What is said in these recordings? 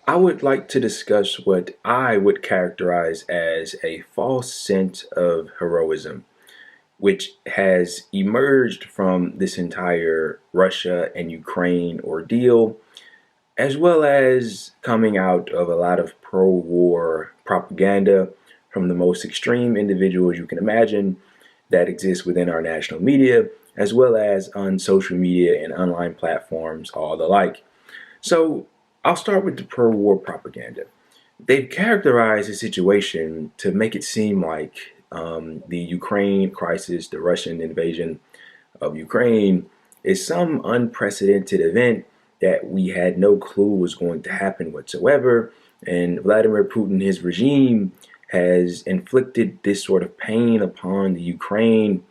I would like to discuss what I would characterize as a false sense of heroism, which has emerged from this entire Russia and Ukraine ordeal, as well as coming out of a lot of pro war propaganda from the most extreme individuals you can imagine that exist within our national media, as well as on social media and online platforms, all the like. So I'll start with the pro war propaganda. They've characterized the situation to make it seem like the Ukraine crisis, the Russian invasion of Ukraine, is some unprecedented event that we had no clue was going to happen whatsoever. And Vladimir Putin, his regime, has inflicted this sort of pain upon the Ukraine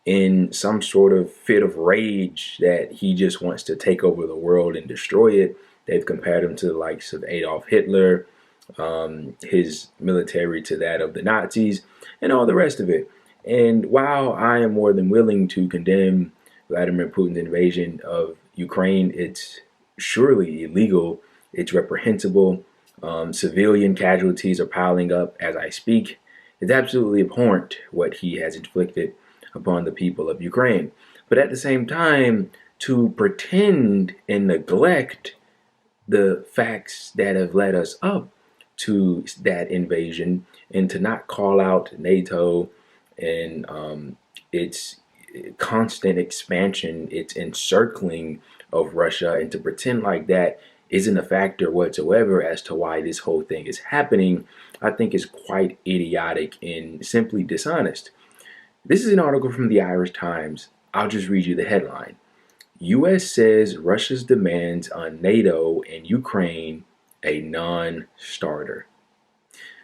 in some sort of fit of rage that he just wants to take over the world and destroy it. They've compared him to the likes of Adolf Hitler, his military to that of the Nazis, and all the rest of it. And while I am more than willing to condemn Vladimir Putin's invasion of Ukraine, it's surely illegal, it's reprehensible. Civilian casualties are piling up as I speak. It's absolutely abhorrent what he has inflicted upon the people of Ukraine. But at the same time, to pretend and neglect the facts that have led us up to that invasion and to not call out NATO and its constant expansion, its encircling of Russia, and to pretend like that isn't a factor whatsoever as to why this whole thing is happening, I think is quite idiotic and simply dishonest. This is an article from the Irish Times. I'll just read you the headline. U.S. says Russia's demands on NATO and Ukraine a non-starter.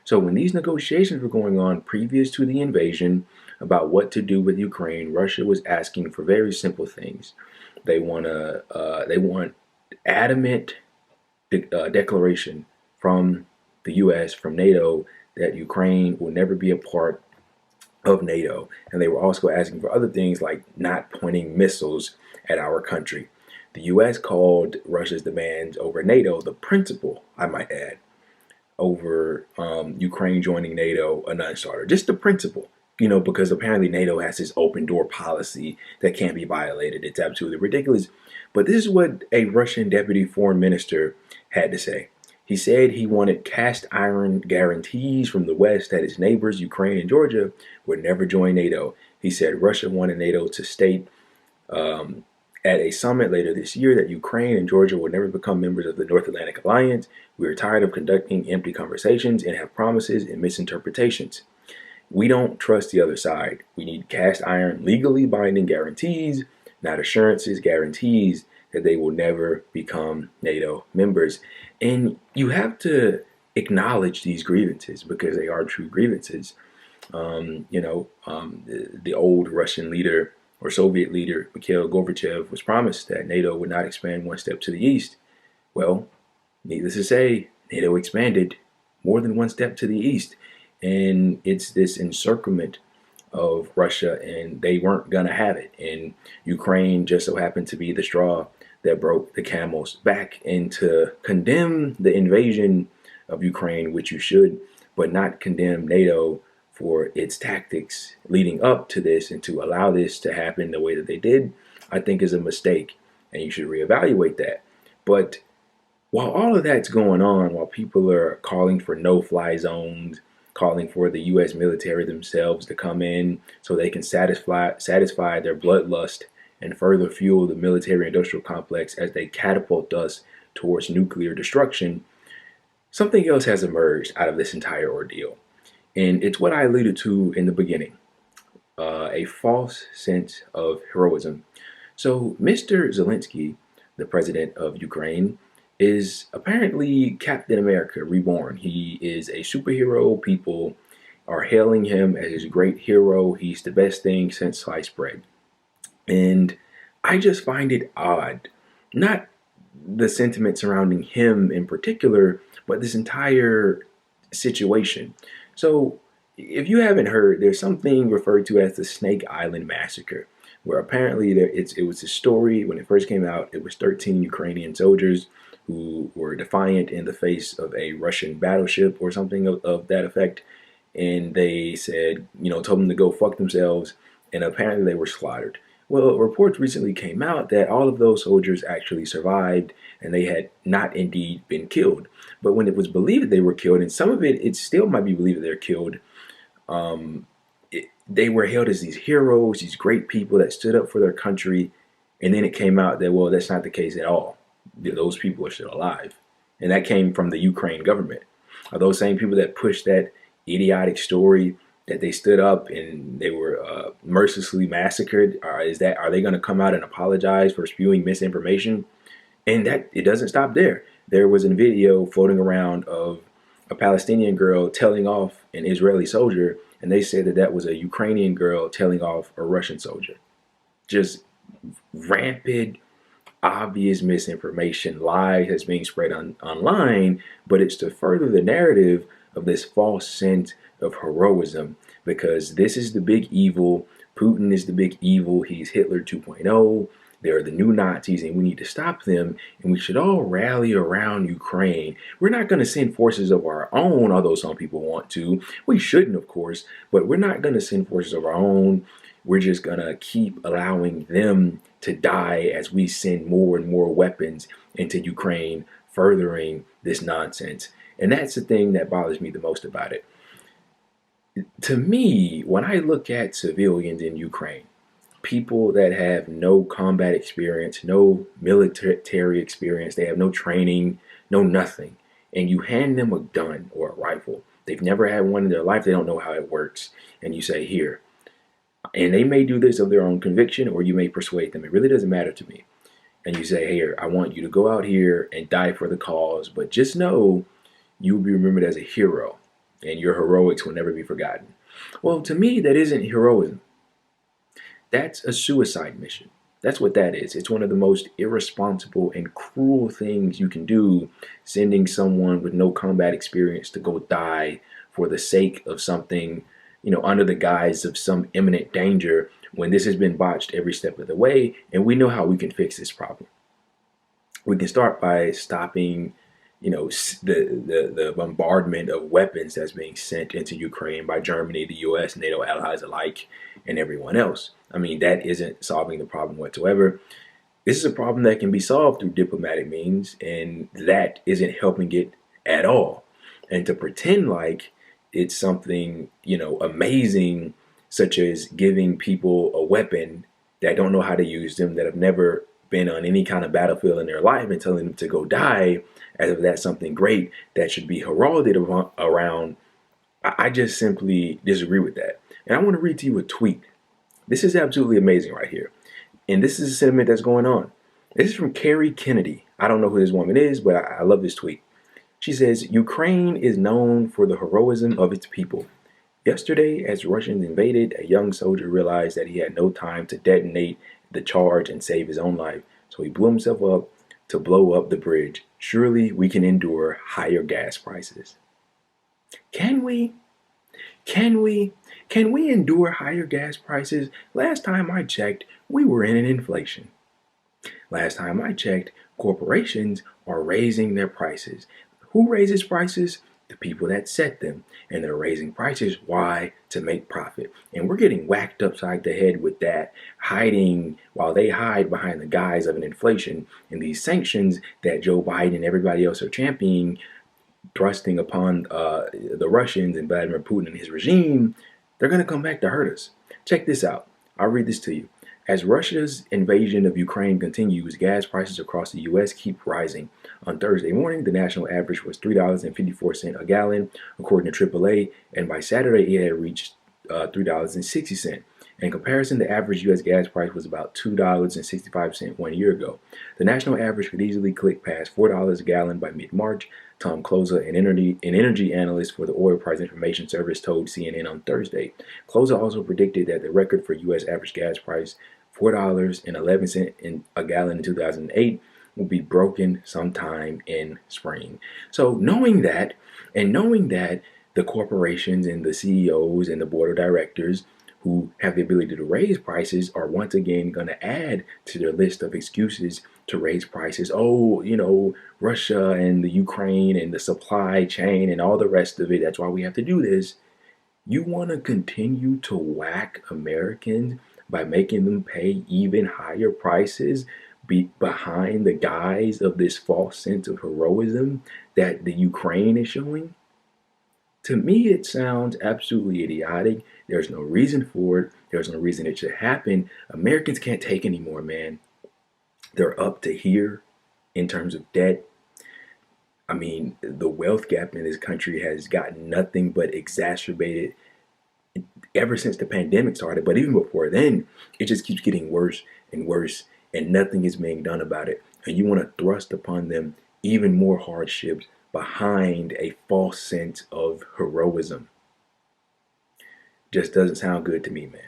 So when these negotiations were going on previous to the invasion about what to do with Ukraine, Russia was asking for very simple things. They want adamant declaration from the U.S., from NATO, that Ukraine will never be a part of NATO. And they were also asking for other things like not pointing missiles at our country. The U.S. called Russia's demands over NATO the principle, I might add, over Ukraine joining NATO a non-starter. Just the principle, because apparently NATO has this open door policy that can't be violated. It's absolutely ridiculous. But this is what a Russian deputy foreign minister had to say. He said he wanted cast iron guarantees from the West that its neighbors, Ukraine and Georgia, would never join NATO. He said Russia wanted NATO to state at a summit later this year that Ukraine and Georgia will never become members of the North Atlantic Alliance. We are tired of conducting empty conversations and have promises and misinterpretations. We don't trust the other side. We need cast iron, legally binding guarantees, not assurances, guarantees that they will never become NATO members. And you have to acknowledge these grievances because they are true grievances. The old Russian leader or Soviet leader, Mikhail Gorbachev, was promised that NATO would not expand one step to the east. Well, needless to say, NATO expanded more than one step to the east. And it's this encirclement of Russia, and they weren't going to have it. And Ukraine just so happened to be the straw that broke the camel's back. And to condemn the invasion of Ukraine, which you should, but not condemn NATO for its tactics leading up to this and to allow this to happen the way that they did, I think is a mistake. And you should reevaluate that. But while all of that's going on, while people are calling for no-fly zones, calling for the U.S. military themselves to come in so they can satisfy their bloodlust and further fuel the military-industrial complex as they catapult us towards nuclear destruction, something else has emerged out of this entire ordeal. And it's what I alluded to in the beginning, a false sense of heroism. So Mr. Zelensky, the president of Ukraine, is apparently Captain America reborn. He is a superhero. People are hailing him as a great hero. He's the best thing since sliced bread. And I just find it odd, not the sentiment surrounding him in particular, but this entire situation. So if you haven't heard, there's something referred to as the Snake Island Massacre, where apparently it was a story when it first came out. It was 13 Ukrainian soldiers who were defiant in the face of a Russian battleship or something of that effect. And they said, told them to go fuck themselves. And apparently they were slaughtered. Well, reports recently came out that all of those soldiers actually survived and they had not indeed been killed. But when it was believed that they were killed, and some of it still might be believed that they're killed, they were hailed as these heroes, these great people that stood up for their country. And then it came out that, well, that's not the case at all. Those people are still alive. And that came from the Ukraine government. Are those same people that pushed that idiotic story that they stood up and they were mercilessly massacred? Are they going to come out and apologize for spewing misinformation? And that it doesn't stop there. There was a video floating around of a Palestinian girl telling off an Israeli soldier, and they said that that was a Ukrainian girl telling off a Russian soldier. Just rampant, obvious misinformation, lies that's being spread online, but it's to further the narrative of this false sense of heroism, because this is the big evil. Putin is the big evil. He's Hitler 2.0. They're the new Nazis, and we need to stop them, and we should all rally around Ukraine. We're not going to send forces of our own, although some people want to. We shouldn't, of course, but we're not going to send forces of our own. We're just going to keep allowing them to die as we send more and more weapons into Ukraine, furthering this nonsense. And that's the thing that bothers me the most about it. To me, when I look at civilians in Ukraine, people that have no combat experience, no military experience, they have no training, no nothing, and you hand them a gun or a rifle, they've never had one in their life, they don't know how it works, and you say, here, and they may do this of their own conviction, or you may persuade them, it really doesn't matter to me, and you say, here, I want you to go out here and die for the cause, but just know you will be remembered as a hero, and your heroics will never be forgotten. Well, to me, that isn't heroism. That's a suicide mission. That's what that is. It's one of the most irresponsible and cruel things you can do, sending someone with no combat experience to go die for the sake of something, under the guise of some imminent danger, when this has been botched every step of the way, and we know how we can fix this problem. We can start by stopping the bombardment of weapons that's being sent into Ukraine by Germany, the US, NATO allies alike, and everyone else. I mean, that isn't solving the problem whatsoever. This is a problem that can be solved through diplomatic means, and that isn't helping it at all. And to pretend like it's something, amazing, such as giving people a weapon that don't know how to use them, that have never been on any kind of battlefield in their life, and telling them to go die as if that's something great that should be heralded around. I just simply disagree with that. And I want to read to you a tweet. This is absolutely amazing right here. And this is a sentiment that's going on. This is from Carrie Kennedy. I don't know who this woman is, but I love this tweet. She says, Ukraine is known for the heroism of its people. Yesterday, as Russians invaded, a young soldier realized that he had no time to detonate the charge and save his own life. So he blew himself up to blow up the bridge. Surely we can endure higher gas prices. Can we? Can we endure higher gas prices? Last time I checked, we were in an inflation. Last time I checked, corporations are raising their prices. Who raises prices? The people that set them. And they're raising prices. Why? To make profit. And we're getting whacked upside the head with that, while they hide behind the guise of an inflation and these sanctions that Joe Biden and everybody else are championing, thrusting upon the Russians and Vladimir Putin and his regime. They're going to come back to hurt us. Check this out. I'll read this to you. As Russia's invasion of Ukraine continues, gas prices across the U.S. keep rising. On Thursday morning, the national average was $3.54 a gallon, according to AAA, and by Saturday it had reached $3.60. In comparison, the average U.S. gas price was about $2.65 1 year ago. The national average could easily click past $4 a gallon by mid-March. Tom Kloza, an energy analyst for the Oil Price Information Service, told CNN on Thursday. Kloza also predicted that the record for U.S. average gas price, $4.11 a gallon in 2008, will be broken sometime in spring. So knowing that, and knowing that the corporations and the CEOs and the board of directors who have the ability to raise prices are once again going to add to their list of excuses to raise prices. Oh, Russia and the Ukraine and the supply chain and all the rest of it. That's why we have to do this. You want to continue to whack Americans by making them pay even higher prices behind the guise of this false sense of heroism that the Ukraine is showing? To me, it sounds absolutely idiotic. There's no reason for it. There's no reason it should happen. Americans can't take anymore, man. They're up to here in terms of debt. I mean, the wealth gap in this country has gotten nothing but exacerbated ever since the pandemic started. But even before then, it just keeps getting worse and worse, and nothing is being done about it. And you want to thrust upon them even more hardships behind a false sense of heroism. Just doesn't sound good to me, man.